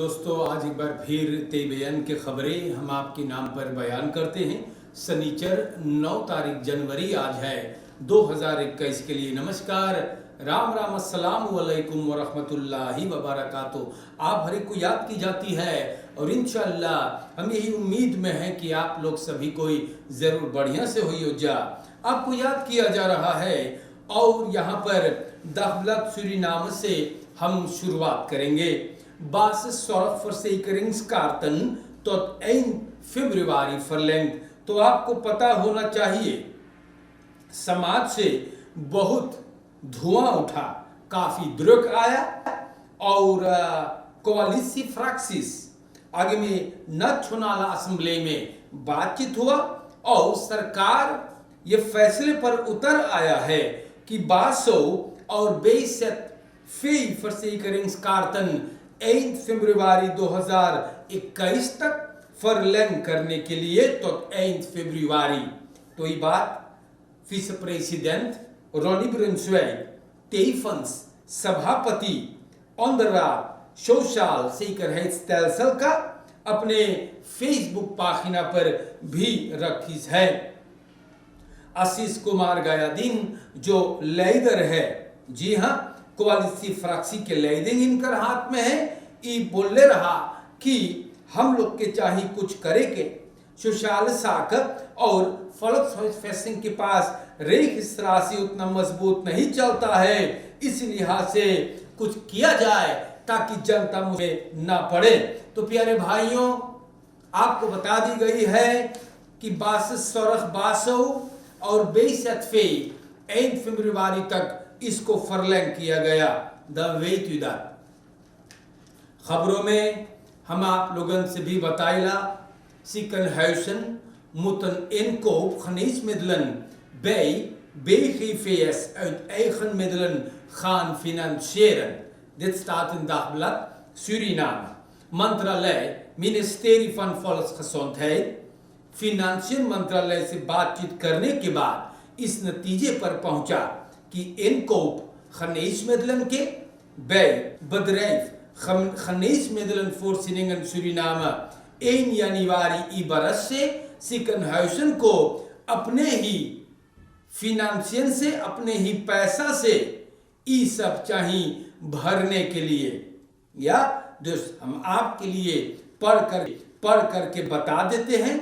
दोस्तों, आज एक बार फिर तेबेयन के खबरें हम आपके नाम पर बयान करते हैं। शनिचर 9 तारीख जनवरी आज है 2021 के लिए। नमस्कार, राम राम, अस्सलाम वालेकुम वरहमतुल्लाहि वबरकातुह। आप हर एक को याद की जाती है और इंशाअल्लाह हम यही उम्मीद में हैं कि आप लोग सभी कोई ज़रूर बढ़िया से हुई हो जा। आपको याद किया जा रहा है और यहाँ पर दखलत सूरीनाम से हम शुरुआत करेंगे। Basis zorgverzekeringskarten tot 1 फरवरी verlengd। तो आपको पता होना चाहिए समाज से बहुत धुआं उठा, काफी द्रुक आया और कोalitie फ्रैक्सिस आगे में नेशनल असेंबली में बातचीत हुआ और सरकार ये फैसले पर उतर आया है कि बासो और बेसत फी verzekeringskarten 1 फरवरी 2021 तक फरलैंग करने के लिए तो 1 फरवरी। तो ये बात विस प्रेसिडेंट रोनी ब्रुंसवेग tevens सभापति onderraad Sociaal Zekerheidsstelsel का अपने फेसबुक पाखिना पर भी रखी है। आशीष कुमार गयादीन जो लीडर है, जी हाँ, कोalitie फ्रैक्सी के लीडिंग इनकर हाथ में है। ये बोले रहा कि हम लोग के चाहिए कुछ करे के सोशल साकत और फॉल्क्सवाइफेसिंग के पास रेखिस्त्रासी उतना मजबूत नहीं चलता है, इस लिहाज से कुछ किया जाए ताकि जनता मुझे ना पड़े। तो प्यारे भाइयों, आपको बता दी गई है कि बासिस सोरख बासो और बेसत फे 1 फरवरी तक इसको फरलैंग किया गया। The weight to that. खबरों में हम आप लोगों से भी बताइला Ziekenhuizen moeten inkoop geneesmiddelen bij BGVS uit eigen middelen gaan financieren. Dit staat in Dagblad Suriname. मंत्रालय मिनिस्ट्री van Volksgezondheid फिनेंशियल मंत्रालय से बातचीत करने के बाद इस नतीजे पर पहुंचा कि इनकोप geneesmiddelen के bij bedrijf geneesmiddelen voorzieningen Suriname 1 जनवरी बरस से Ziekenhuizen को अपने ही फिनेंशियल से, अपने ही पैसा से ये सब चाहिए भरने के लिए। या दोस्त, हम आपके लिए पढ़ करके बता देते हैं।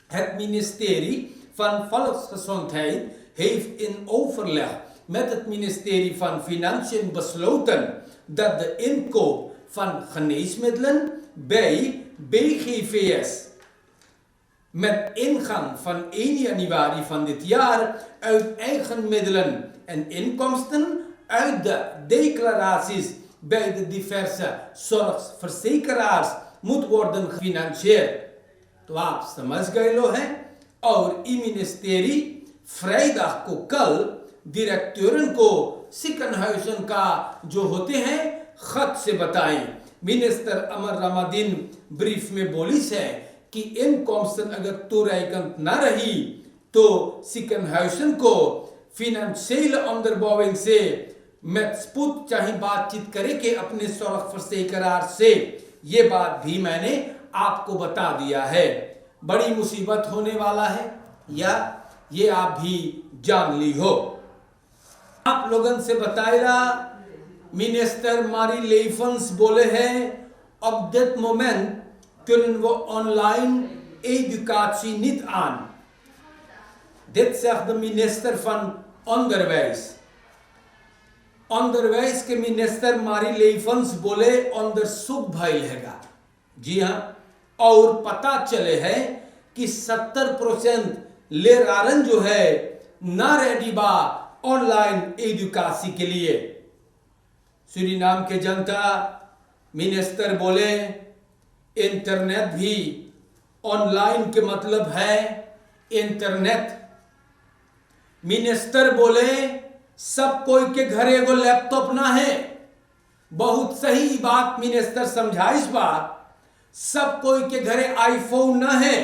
Het ministerie van Volksgezondheid heeft in overleg met het ministerie van Financiën besloten dat de inkoop van geneesmiddelen bij BGVS met ingang van 1 januari van dit jaar uit eigen middelen en inkomsten uit de declaraties bij de diverse zorgverzekeraars moet worden gefinancierd। तो आप समझ गए लो हैं। और ई ministry Friday को कल डायरेक्टोरन को Ziekenhuizen का जो होते हैं खत से बताएं। मिनिस्टर अमर रमादीन ब्रीफ में बोली है कि इनकॉम्सन अगर toereikend ना रही तो Ziekenhuizen को फिनेंशियल onderbouwing से met स्पूत चाहे बातचीत करे कि अपने zorgverzekeraar से। ये बात भी मैंने आपको बता दिया है। बड़ी मुसीबत होने वाला है, या ये आप भी जान ली हो। आप लोगों से बताएगा मिनिस्टर मारी लेफन्स बोले हैं op dit moment kunnen we online educatie niet aan. Dit zegt de minister van onderwijs। onderwijs के मिनिस्टर मारी लेफन्स बोले onderzoek भइलेगा। जी हाँ, और पता चले है कि 70% लेरारन जो है ना रेडी बा ऑनलाइन एजुकेशन के लिए। सूरीनाम के जनता, मिनिस्टर बोले इंटरनेट भी ऑनलाइन के मतलब है इंटरनेट। मिनिस्टर बोले सब कोई के घर एगो लैपटॉप ना है। बहुत सही बात मिनिस्टर समझाइस बात, सब कोई के घरे आईफोन ना है।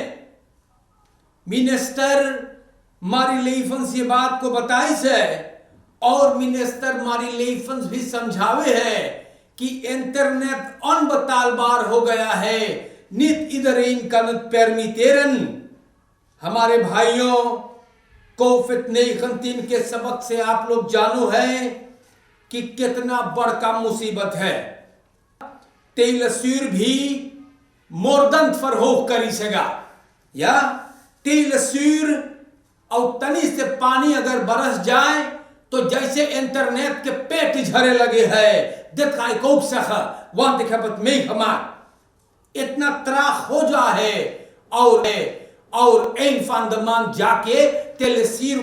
मिनिस्टर मारी लेफन्स ये बात को बताइस है और मिनिस्टर मारी लेफन्स भी समझावे है कि इंटरनेट अनबतालबार हो गया है, नित इधर इन कनत परमिटेरन। हमारे भाइयों, कोविड-19 के सबक से आप लोग जानो है कि कितना बड़का मुसीबत है। तेलसूर भी मोरदंत फरहोक करी सगा, या तेलसूर और तनी से पानी अगर बरस जाए तो जैसे इंटरनेट के पेट झरे लगे है, दिखाई कोप सखा वहां दिखापत में हमार इतना त्राह हो जा है। और इन फांदमान जाके तेलसूर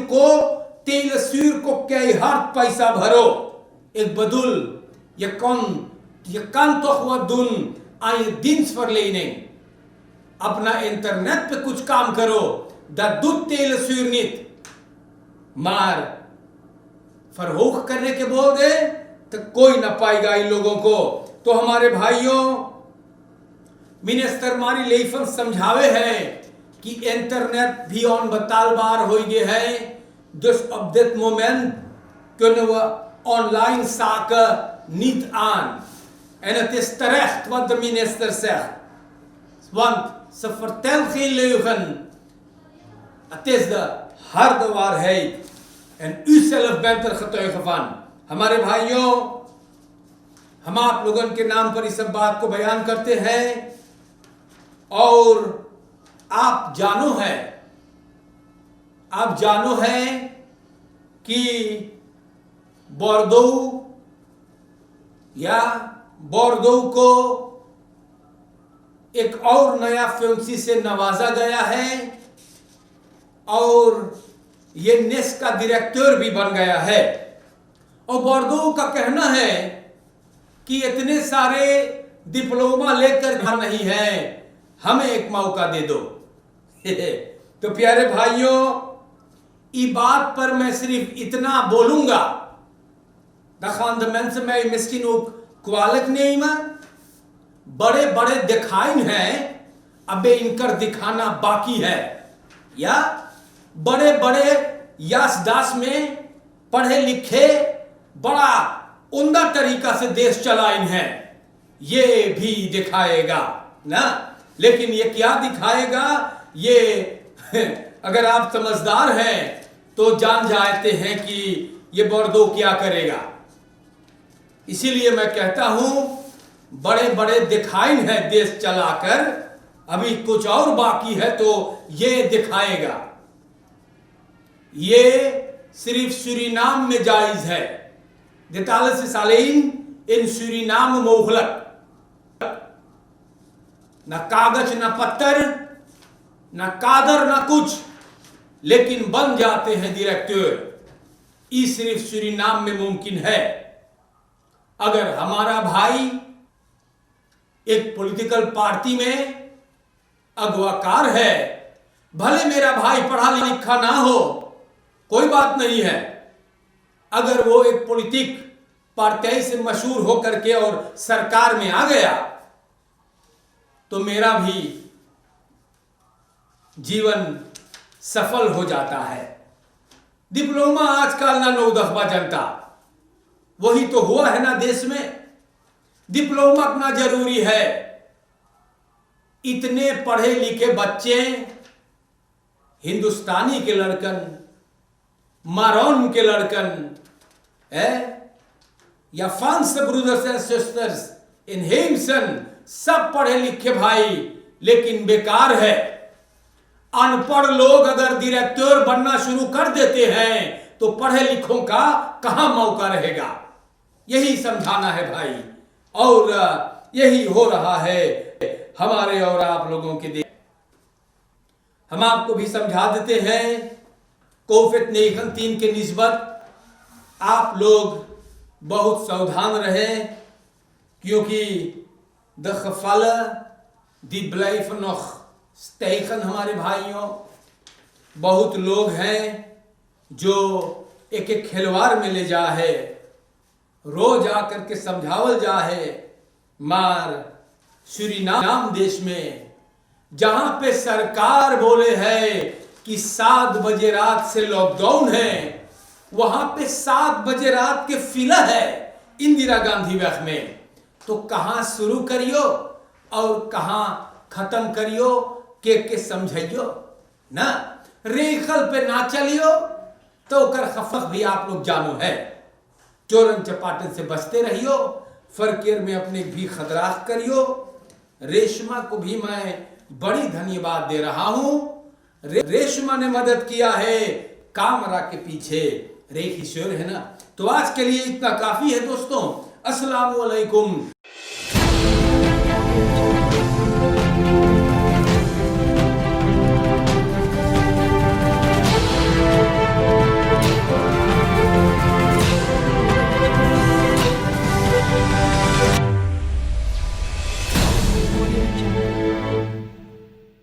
को कई हर पैसा भरो एक बदुल ये कन तो हुआ दुन आए दिन पर लेने अपना इंटरनेट पे कुछ काम करो। दूध तेलसूर नित मार फरहोक करने के बोल दे तो कोई ना पाएगा इन लोगों को। तो हमारे भाइयों, मिनिस्टर मारी लेफन समझावे है कि इंटरनेट भी ऑन बतालबार हो गए है। just op dit moment kunnen we online zaken niet aan. En het is terecht wat de minister zegt. Want ze vertelt geen leugen. Het is de harde waarheid. En u zelf bent er getuige van. हमारे भाइयों, हम आप लोगों के नाम पर इस सब बात को बयान करते हैं। और आप जानो है कि बोर्दो को एक और नया फ्यूंसी से नवाजा गया है और ये नेस का डायरेक्टर भी बन गया है। और बोर्दो का कहना है कि इतने सारे डिप्लोमा लेकर नहीं है, हमें एक मौका दे दो। तो प्यारे भाइयों, इस बात पर मैं सिर्फ इतना बोलूंगा, दखान से मैं मिस्किन क्वालक नहीं में बड़े बड़े दिखाइन हैं, अबे इनकर दिखाना बाकी है। या बड़े बड़े यासदास में पढ़े लिखे बड़ा उम्दा तरीका से देश चलाइन है, ये भी दिखाएगा ना। लेकिन ये क्या दिखाएगा, ये अगर आप समझदार हैं तो जान जाते हैं कि ये बोर्दो क्या करेगा। इसीलिए मैं कहता हूं, बड़े बड़े दिखाइन है देश चलाकर, अभी कुछ और बाकी है तो ये दिखाएगा। ये सिर्फ सूरीनाम में जायज है। दितालस सालेन इन सूरीनाम मोहलक, न कागज न पत्थर न कादर न कुछ, लेकिन बन जाते हैं डायरेक्टर। ये सिर्फ सूरीनाम में मुमकिन है। अगर हमारा भाई एक पॉलिटिकल पार्टी में अगवाकार है, भले मेरा भाई पढ़ा लिखा ना हो, कोई बात नहीं है। अगर वो एक पॉलिटिक पार्टी से मशहूर होकर के और सरकार में आ गया तो मेरा भी जीवन सफल हो जाता है। डिप्लोमा आजकल ना नो दखबा जनता, वही तो हुआ है ना देश में। डिप्लोमा ना जरूरी है। इतने पढ़े लिखे बच्चे, हिंदुस्तानी के लड़कन, मारोन के लड़कन या France brothers and sisters in हेमसन, सब पढ़े लिखे भाई, लेकिन बेकार है। अनपढ़ लोग अगर डायरेक्टर बनना शुरू कर देते हैं तो पढ़े लिखों का कहां मौका रहेगा। यही समझाना है भाई, और यही हो रहा है हमारे और आप लोगों के देश। हम आपको भी समझा देते हैं, कोविड-19 के निस्बत आप लोग बहुत सावधान रहें, क्योंकि the gevallen die blijven nog stijgen। हमारे भाइयों, बहुत लोग हैं जो एक एक खिलवाड़ में ले जा है, रोज आकर के समझावल जा है। मार सूरीनाम देश में, जहां पे सरकार बोले है कि 7 बजे रात से लॉकडाउन है, वहां पे 7 बजे रात के फिला है इंदिरा गांधी वक्त में। तो कहाँ शुरू करियो और कहाँ खत्म करियो के समझियो ना। रेखल पे ना चलियो तो कर खफक भी आप लोग जानो है। चोरन चपाटन से बचते रहियो, फरकेर में अपने भी खतराक करियो। रेशमा को भी मैं बड़ी धन्यवाद दे रहा हूं। रेशमा ने मदद किया है कामरा के पीछे। रे किशोर है ना। तो आज के लिए इतना काफी है दोस्तों। अस्सलाम वालेकुम।